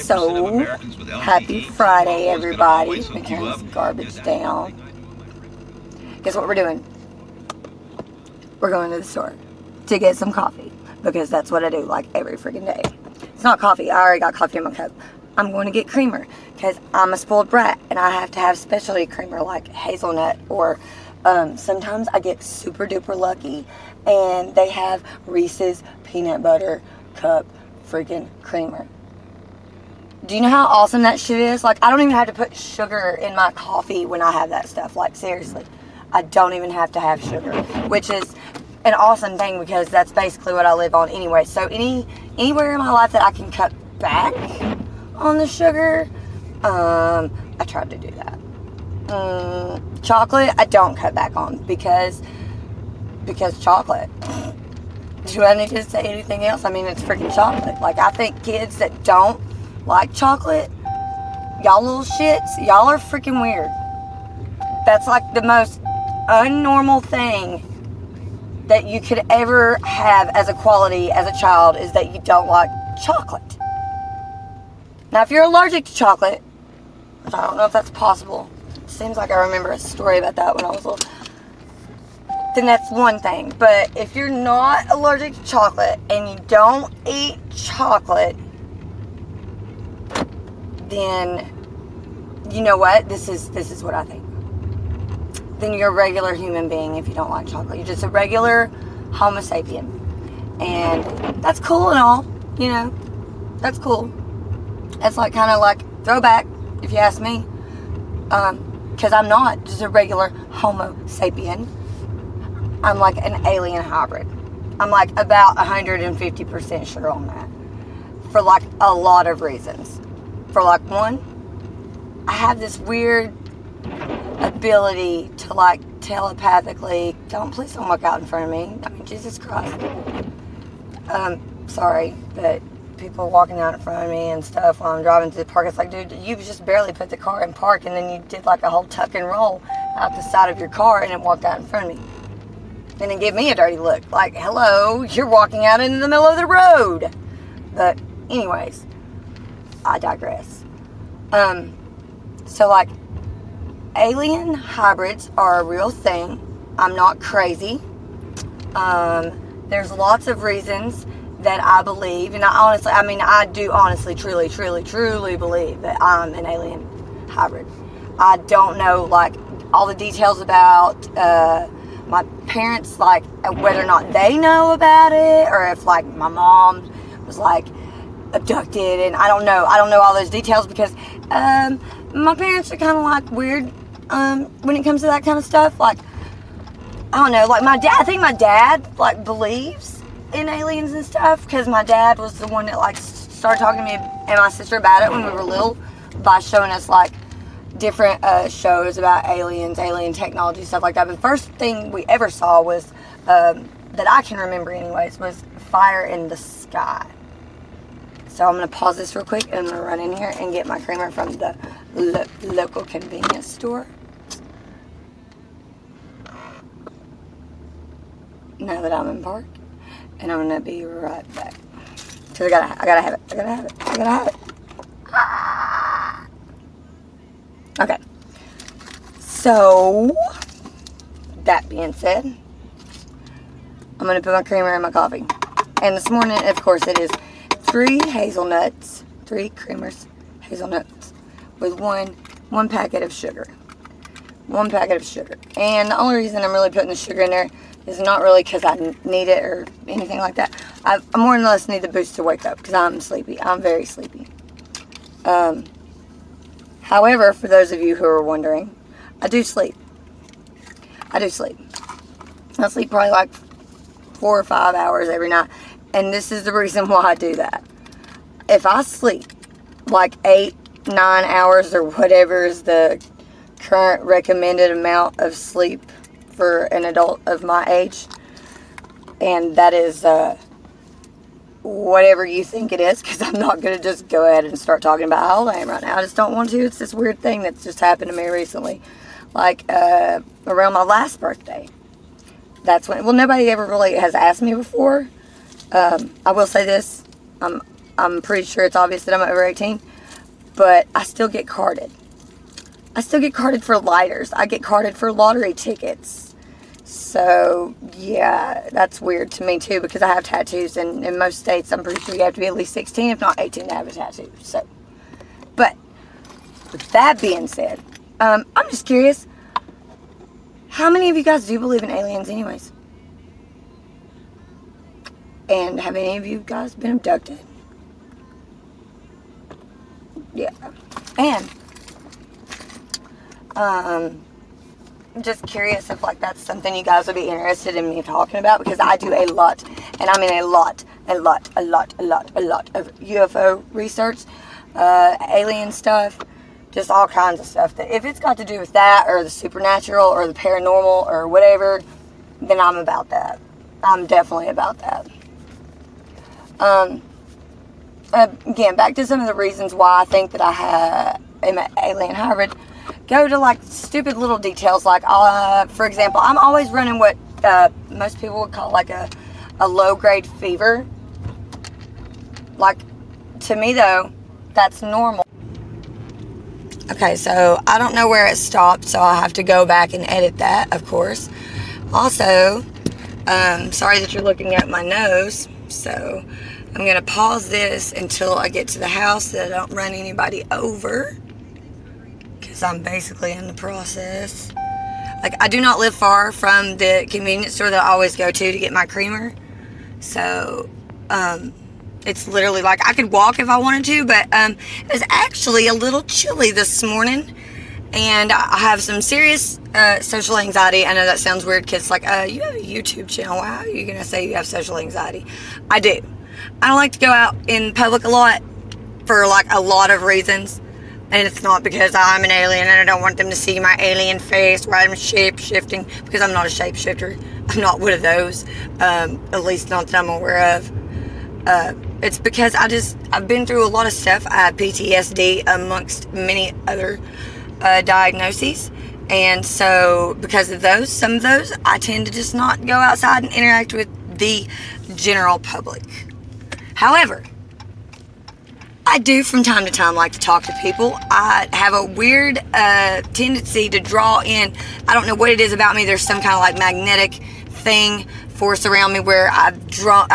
So, happy Friday, everybody. Let me turn this garbage down. Guess what we're doing? We're going to the store to get some coffee, because that's what I do like every freaking day. It's not coffee. I already got coffee in my cup. I'm going to get creamer because I'm a spoiled brat and I have to have specialty creamer like hazelnut, or sometimes I get super duper lucky and they have Reese's peanut butter cup freaking creamer. Do you know how awesome that shit is? Like, I don't even have to put sugar in my coffee when I have that stuff. Like, seriously, I don't even have to have sugar, which is an awesome thing because that's basically what I live on anyway. So anywhere in my life that I can cut back on the sugar, I tried to do that. Chocolate, I don't cut back on because chocolate. Do I need to say anything else? I mean, it's freaking chocolate. Like, I think kids that don't like chocolate, y'all little shits, y'all are freaking weird. That's like the most unnormal thing that you could ever have as a quality as a child, is that you don't like chocolate. Now, if you're allergic to chocolate, which I don't know if that's possible, it seems like I remember a story about that when I was little, then that's one thing. But if you're not allergic to chocolate and you don't eat chocolate, then you know what? This is what I think. Then you're a regular human being if you don't like chocolate. You're just a regular Homo sapien. And that's cool and all, you know. That's cool. It's like kind of like throwback, if you ask me. Because I'm not just a regular Homo sapien. I'm like an alien hybrid. I'm like about 150% sure on that. For like a lot of reasons. For like one, I have this weird ability to like telepathically, please don't walk out in front of me. I mean, Jesus Christ. Sorry, but people walking out in front of me and stuff while I'm driving to the park, it's like, dude, you just barely put the car in park and then you did like a whole tuck and roll out the side of your car and then walked out in front of me. And then give me a dirty look. Like, hello, you're walking out in the middle of the road. But anyways, I digress. So like, alien hybrids are a real thing. I'm not crazy. There's lots of reasons that I believe, and I do honestly, truly believe that I'm an alien hybrid. I don't know like all the details about my parents, like whether or not they know about it, or if like my mom was like abducted, and I don't know all those details because my parents are kind of like weird when it comes to that kind of stuff. Like, I don't know, like I think my dad like believes in aliens and stuff, because my dad was the one that like started talking to me and my sister about it when we were little, by showing us like different shows about aliens, alien technology, stuff like that. But the first thing we ever saw was that I can remember anyways, was Fire in the Sky. So I'm going to pause this real quick and I'm going to run in here and get my creamer from the local convenience store. Now that I'm in park. And I'm going to be right back. Because I gotta have it. Ah! Okay. So, that being said, I'm going to put my creamer in my coffee. And this morning, of course, it is 3 creamers, hazelnuts, with one packet of sugar. 1 packet of sugar. And the only reason I'm really putting the sugar in there is not really because I need it or anything like that. I more than less need the boost to wake up because I'm sleepy. I'm very sleepy. However, for those of you who are wondering, I do sleep. I sleep probably like 4 or 5 hours every night. And this is the reason why I do that. If I sleep like 8, 9 hours or whatever is the current recommended amount of sleep for an adult of my age, and that is whatever you think it is, because I'm not going to just go ahead and start talking about how old I am right now. I just don't want to. It's this weird thing that's just happened to me recently, like around my last birthday. That's when, well, nobody ever really has asked me before. I will say this, I'm I'm pretty sure it's obvious that I'm over 18. But I still get carded. I still get carded for lighters. I get carded for lottery tickets. So, yeah, that's weird to me too, because I have tattoos, and in most states, I'm pretty sure you have to be at least 16, if not 18, to have a tattoo. So, but with that being said, I'm just curious, how many of you guys do believe in aliens anyways? And have any of you guys been abducted? Yeah. And I'm just curious if like that's something you guys would be interested in me talking about, because I do a lot, and I mean a lot of UFO research, alien stuff, just all kinds of stuff. That if it's got to do with that or the supernatural or the paranormal or whatever, then I'm about that. I'm definitely about that. Again, back to some of the reasons why I think that I am an alien hybrid. Go to like stupid little details, like for example, I'm always running what most people would call like a low-grade fever. Like, to me though, that's normal. Okay, so I don't know where it stopped, so I'll have to go back and edit that, of course. Also, sorry that you're looking at my nose, so I'm going to pause this until I get to the house so that I don't run anybody over, because I'm basically in the process. Like, I do not live far from the convenience store that I always go to get my creamer, so it's literally like I could walk if I wanted to, but it was actually a little chilly this morning, and I have some serious social anxiety. I know that sounds weird, because like, you have a YouTube channel. How are you going to say you have social anxiety? I do. I don't like to go out in public a lot for like a lot of reasons, and it's not because I'm an alien and I don't want them to see my alien face or I'm shape-shifting, because I'm not a shapeshifter. I'm not one of those, at least not that I'm aware of. It's because I've been through a lot of stuff. I have PTSD amongst many other diagnoses, and so because of those, some of those, I tend to just not go outside and interact with the general public. However, I do from time to time like to talk to people. I have a weird tendency to draw in. I don't know what it is about me. There's some kind of like magnetic thing, force around me, where I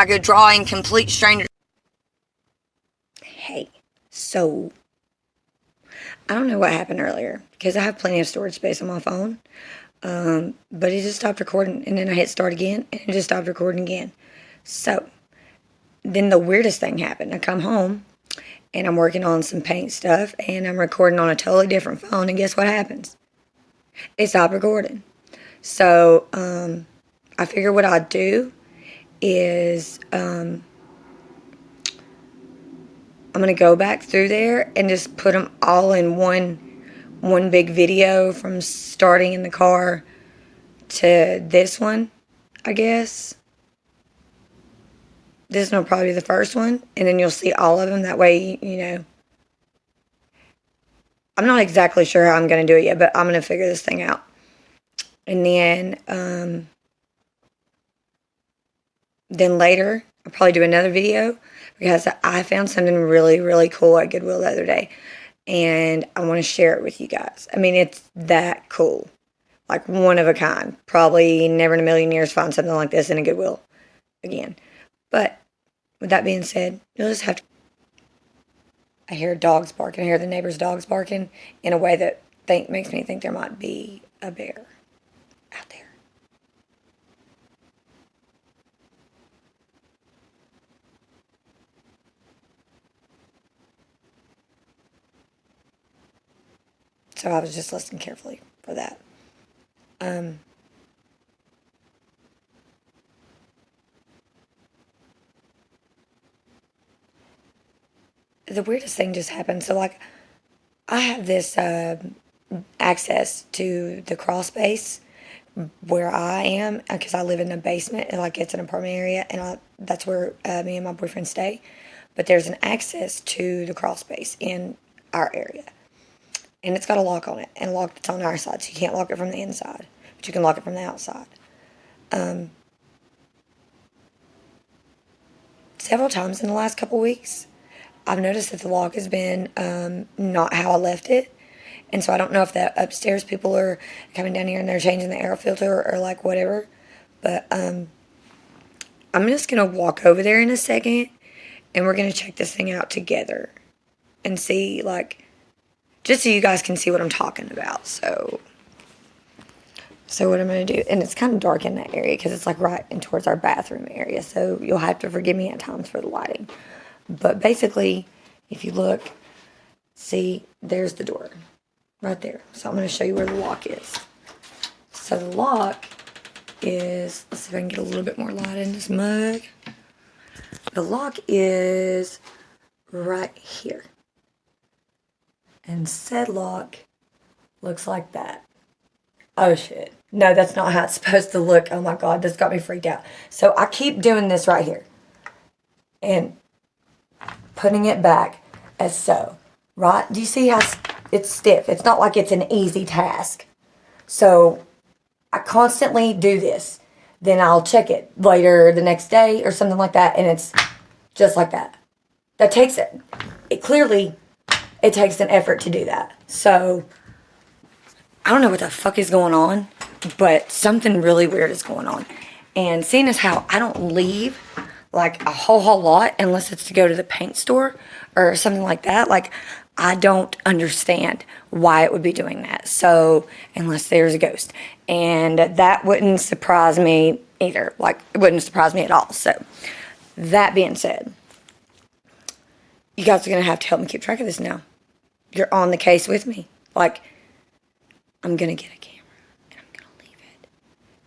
go draw in complete strangers. Hey, so I don't know what happened earlier, because I have plenty of storage space on my phone, but it just stopped recording, and then I hit start again, and it just stopped recording again. So then the weirdest thing happened. I come home, and I'm working on some paint stuff, and I'm recording on a totally different phone, and guess what happens? It stopped recording. So I figure what I'd do is I'm going to go back through there and just put them all in one big video, from starting in the car to this one, I guess. This one will probably be the first one, and then you'll see all of them. That way, you know. I'm not exactly sure how I'm going to do it yet, but I'm going to figure this thing out. And then later, I'll probably do another video, because I found something really, really cool at Goodwill the other day, and I want to share it with you guys. I mean, it's that cool. Like, one of a kind. Probably never in a million years find something like this in a Goodwill again. But with that being said, you'll just have to. I hear dogs barking. I hear the neighbor's dogs barking in a way that makes me think there might be a bear out there. So I was just listening carefully for that. The weirdest thing just happened. So, like, I have this access to the crawl space where I am, because I live in the basement, and like it's an apartment area, and that's where me and my boyfriend stay. But there's an access to the crawl space in our area, and it's got a lock on it, and it's on our side, so you can't lock it from the inside, but you can lock it from the outside. Several times in the last couple weeks, I've noticed that the lock has been not how I left it. And so I don't know if the upstairs people are coming down here and they're changing the air filter or like whatever. But I'm just going to walk over there in a second and we're going to check this thing out together and see, like, just so you guys can see what I'm talking about. So what I'm going to do, and it's kind of dark in that area because it's like right in towards our bathroom area. So you'll have to forgive me at times for the lighting. But basically, if you look, see, there's the door right there. So I'm going to show you where the lock is. So the lock is, let's see if I can get a little bit more light in this mug. The lock is right here. And said lock looks like that. Oh shit. No, that's not how it's supposed to look. Oh my God, this got me freaked out. So I keep doing this right here. And putting it back as so. Right? Do you see how it's stiff? It's not like it's an easy task. So I constantly do this. Then I'll check it later the next day or something like that. And it's just like that. That takes it. It takes an effort to do that. So I don't know what the fuck is going on, but something really weird is going on. And seeing as how I don't leave like a whole lot unless it's to go to the paint store or something like that, like I don't understand why it would be doing that. So unless there's a ghost. And that wouldn't surprise me either. Like it wouldn't surprise me at all. So that being said, you guys are going to have to help me keep track of this now. You're on the case with me. Like, I'm going to get a camera and I'm going to leave it.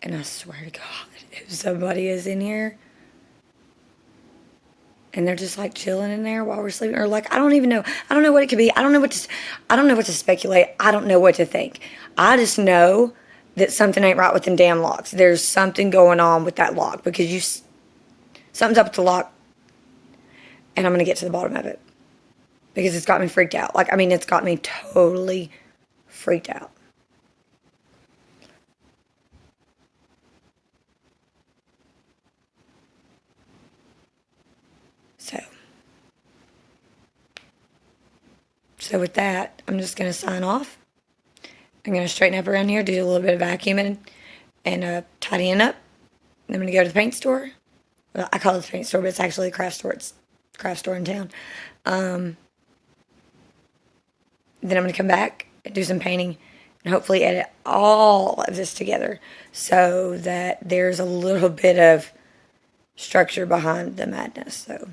And I swear to God, if somebody is in here and they're just like chilling in there while we're sleeping, or like, I don't even know. I don't know what it could be. I don't know what to speculate. I don't know what to think. I just know that something ain't right with them damn locks. There's something going on with that lock because something's up with the lock and I'm going to get to the bottom of it because it's got me freaked out. Like, I mean, it's got me totally freaked out. So with that, I'm just going to sign off. I'm going to straighten up around here, do a little bit of vacuuming and tidying up. I'm going to go to the paint store. Well, I call it the paint store, but it's actually a craft store. It's a craft store in town. Then I'm going to come back and do some painting and hopefully edit all of this together so that there's a little bit of structure behind the madness. So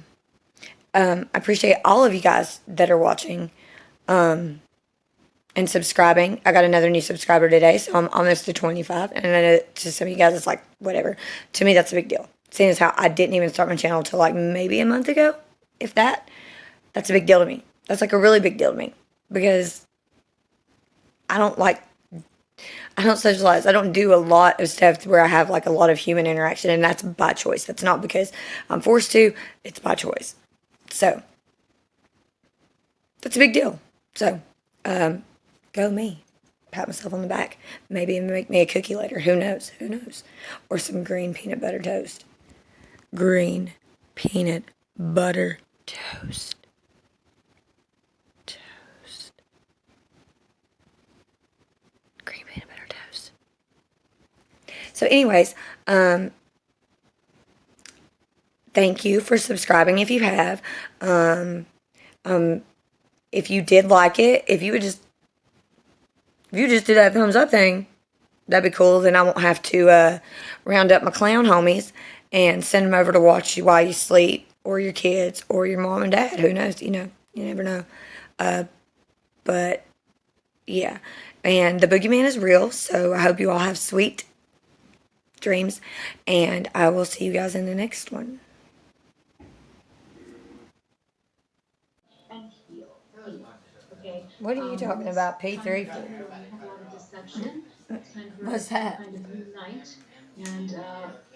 I appreciate all of you guys that are watching and subscribing. I got another new subscriber today, so I'm almost to 25. And I know to some of you guys, it's like, whatever. To me, that's a big deal. Seeing as how I didn't even start my channel until like maybe a month ago, if that. That's a big deal to me. That's like a really big deal to me. Because I don't socialize. I don't do a lot of stuff where I have like a lot of human interaction, and that's by choice. That's not because I'm forced to. It's by choice. So that's a big deal. So go me. Pat myself on the back. Maybe even make me a cookie later. Who knows? Who knows? Or some green peanut butter toast. Green peanut butter toast. Green peanut butter toast. So anyways, thank you for subscribing if you have. If you did like it, if you just do that thumbs up thing, that'd be cool. Then I won't have to round up my clown homies and send them over to watch you while you sleep, or your kids, or your mom and dad. Who knows? You never know. But yeah, and the boogeyman is real. So I hope you all have sweet dreams, and I will see you guys in the next one. Okay. What are you talking about, P3? We have a lot of deception. It's kind of What's that? kind of unite and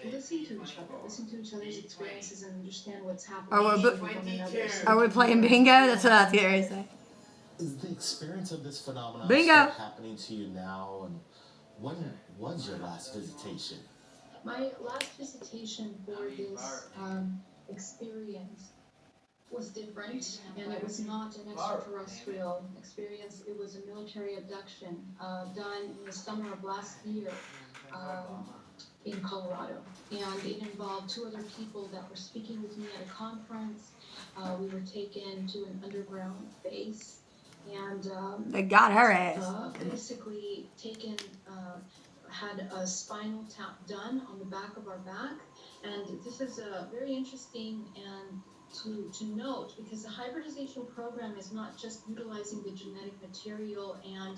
listen to each other's experiences, and understand what's happening with one another. So Are we playing bingo? That's what I was going to say. Is the experience of this phenomenon Bingo. still happening to you now? And when was your last visitation? My last visitation for this experience was different, and it was not an extraterrestrial experience. It was a military abduction done in the summer of last year in Colorado. And it involved 2 other people that were speaking with me at a conference. We were taken to an underground base, and They got her ass. basically taken, had a spinal tap done on the back of our back. And this is very interesting and to note, because the hybridization program is not just utilizing the genetic material and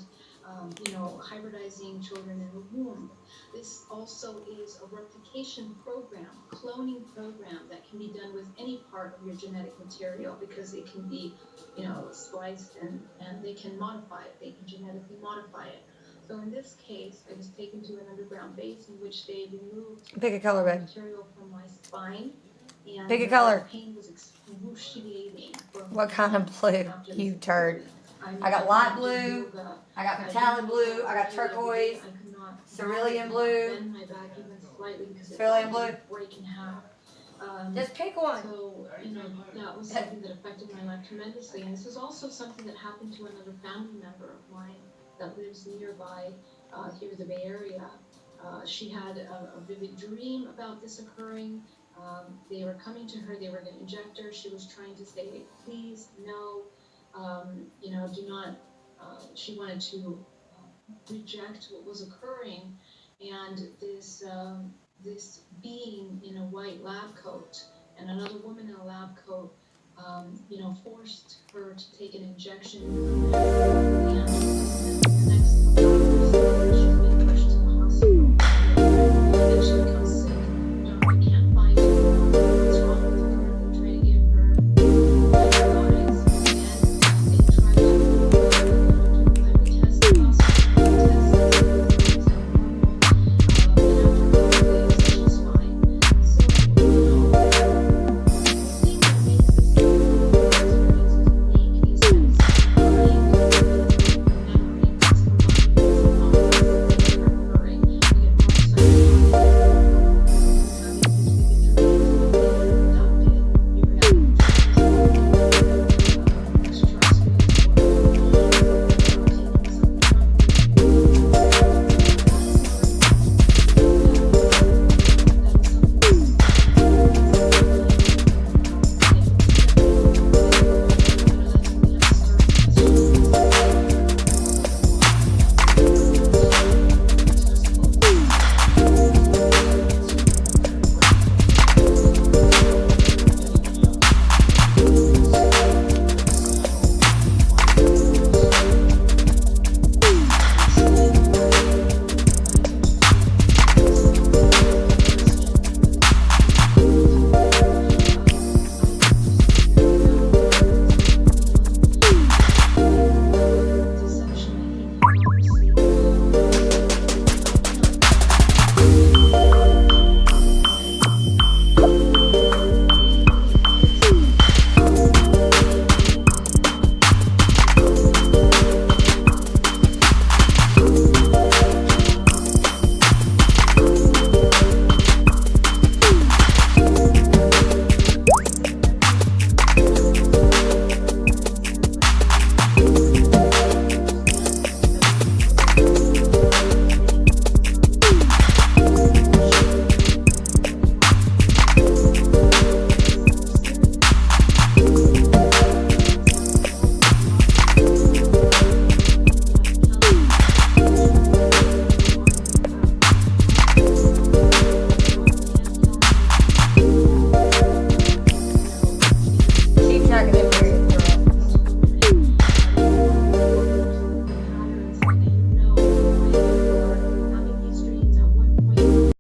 hybridizing children in the womb. This also is a replication program, cloning program that can be done with any part of your genetic material, because it can be, spliced and they can modify it. They can genetically modify it. So in this case, I was taken to an underground base in which they removed Pick a color, babe. material from my spine. And Pick a color. pain was excruciating. What kind of blue, you turd? I got light blue, I got metallic blue, I got turquoise, cerulean blue, bend my back even slightly because cerulean blue. break in half. Just pick one. So, that was something that affected my life tremendously. And this is also something that happened to another family member of mine that lives nearby here in the Bay Area. She had a vivid dream about this occurring. They were coming to her, they were going to inject her. She was trying to say, please, no, do not. She wanted to reject what was occurring. And this being in a white lab coat and another woman in a lab coat, forced her to take an injection. And